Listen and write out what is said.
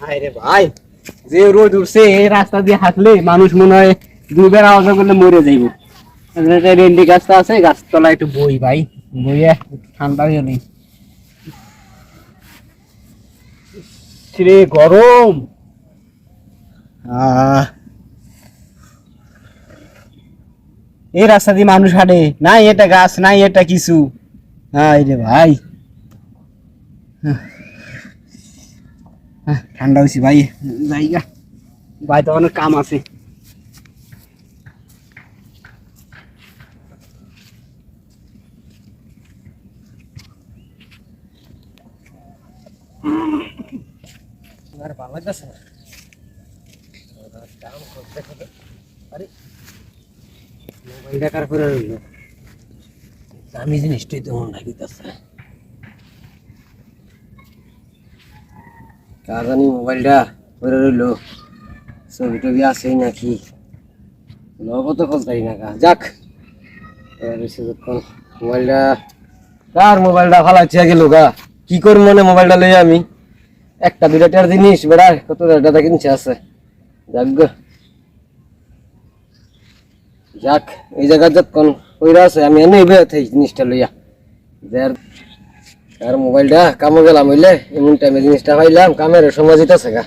আরে ভাই যে রোদ উঠছে এই রাস্তা দিয়ে হাঁটলে মানুষ মনে হয় দুইবার আওয়াজ করলে মরে যাইব। রেন্ডি গাছটা আছে, গাছতলা একটু বই ভাই, বইয়ে ঠান্ডা হয়ে নেই রে, গরম। এই রাস্তা দিয়ে মানুষ হাঁটে, নাই এটা গাছ, নাই এটা কিছু। হ্যাঁ রে ভাই, ঠান্ডা হয়েছে ভাই, জায়গা ভাই তো অনেক কাম আছে। ভালো লাগতেছে না, আরে মোবাইলটা কার করে রইল, দামি জিনিসটাই তো মন লাগিতেছে। কার জানি মোবাইলটা করে রইল, ছবি টবি আছেই নাকি লোকও তো খুঁজতাই না। যাক মোবাইলটা, কার মোবাইলটা ফালাইছে গেল গা, কি করি মনে মোবাইলটা লই আমি, একটা দুইটার জিনিস বেড়া কত দাদা কিনছে আছে। যাক গো, যাক এই জায়গা যতক্ষণ কইরা আছে আমি এনে জিনিসটা লইয়া যার আর মোবাইলটা কামে গেলাম হইলে এমন টাইমে জিনিসটা পাইলাম, কামের সময় যেতেছে গা।